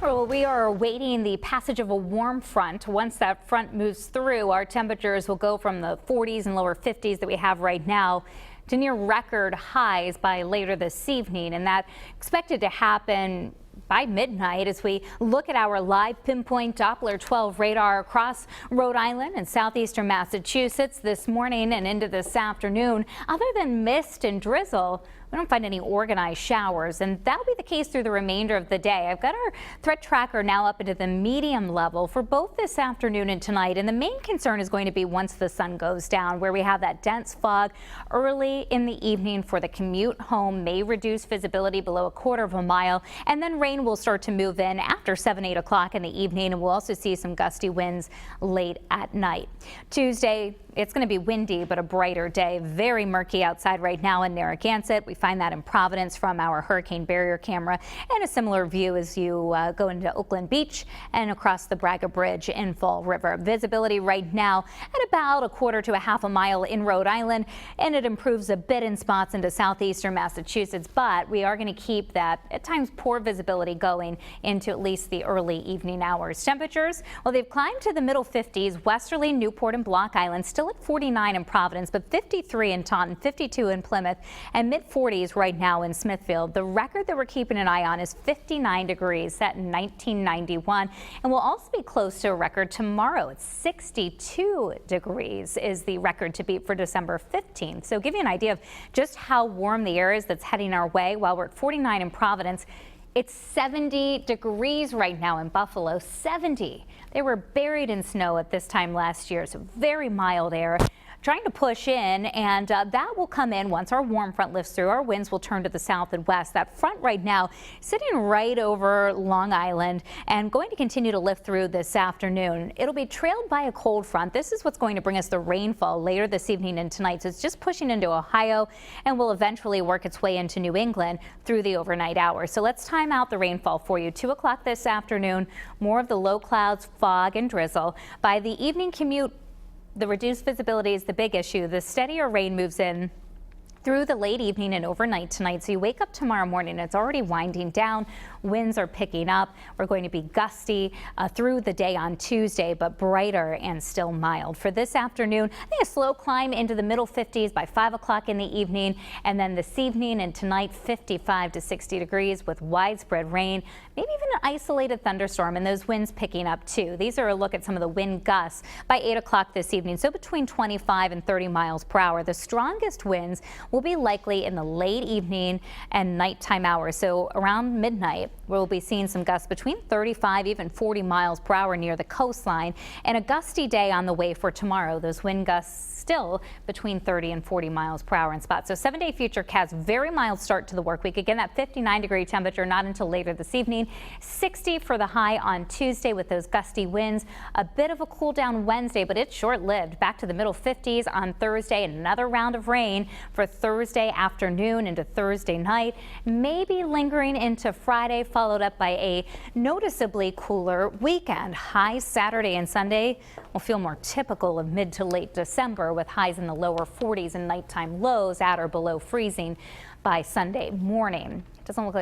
Well, we are awaiting the passage of a warm front. Once that front moves through, our temperatures will go from the 40s and lower 50s that we have right now to near record highs by later this evening, and that expected to happen by midnight as we look at our live Pinpoint Doppler 12 radar across Rhode Island and southeastern Massachusetts this morning and into this afternoon. Other than mist and drizzle, we don't find any organized showers, and that'll be the case through the remainder of the day. I've got our threat tracker now up into the medium level for both this afternoon and tonight, and the main concern is going to be once the sun goes down, where we have that dense fog early in the evening for the commute home, may reduce visibility below a quarter of a mile, and then rain will start to move in after 8 o'clock in the evening, and we'll also see some gusty winds late at night. Tuesday, it's going to be windy, but a brighter day. Very murky outside right now in Narragansett. We find that in Providence from our hurricane barrier camera, and a similar view as you go into Oakland Beach and across the Braga Bridge in Fall River. Visibility right now at about a quarter to a half a mile in Rhode Island, and it improves a bit in spots into southeastern Massachusetts, but we are going to keep that at times poor visibility going into at least the early evening hours. Temperatures, well, they've climbed to the middle 50s. Westerly, Newport and Block Island still at 49 in Providence, but 53 in Taunton, 52 in Plymouth, and mid-40s right now in Smithfield. The record that we're keeping an eye on is 59 degrees, set in 1991, and we'll also be close to a record tomorrow. It's 62 degrees is the record to beat for December 15th. So give you an idea of just how warm the air is that's heading our way. While we're at 49 in Providence, it's 70 degrees right now in Buffalo, 70. They were buried in snow at this time last year, so very mild air. Trying to push in, and that will come in once our warm front lifts through. Our winds will turn to the south and west. That front right now sitting right over Long Island and going to continue to lift through this afternoon. It'll be trailed by a cold front. This is what's going to bring us the rainfall later this evening and tonight. So it's just pushing into Ohio and will eventually work its way into New England through the overnight hours. So let's time out the rainfall for you. 2 o'clock this afternoon, more of the low clouds, fog and drizzle. By the evening commute, the reduced visibility is the big issue. The steadier rain moves in through the late evening and overnight tonight. So you wake up tomorrow morning, it's already winding down. Winds are picking up. We're going to be gusty through the day on Tuesday, but brighter and still mild. For this afternoon, I think a slow climb into the middle 50s by 5 o'clock in the evening. And then this evening and tonight, 55 to 60 degrees with widespread rain, maybe even an isolated thunderstorm, and those winds picking up too. These are a look at some of the wind gusts by 8 o'clock this evening. So between 25 and 30 miles per hour. The strongest winds will be likely in the late evening and nighttime hours. So around midnight, we'll be seeing some gusts between 35, even 40 miles per hour near the coastline, and a gusty day on the way for tomorrow. Those wind gusts still between 30 and 40 miles per hour in spots. So 7-day Futurecast, very mild start to the work week. Again, that 59-degree temperature not until later this evening. 60 for the high on Tuesday with those gusty winds. A bit of a cool down Wednesday, but it's short-lived. Back to the middle 50s on Thursday. Another round of rain for Thursday afternoon into Thursday night. Maybe lingering into Friday, followed up by a noticeably cooler weekend. Highs Saturday and Sunday will feel more typical of mid to late December, with highs in the lower 40s and nighttime lows at or below freezing by Sunday morning. It doesn't look like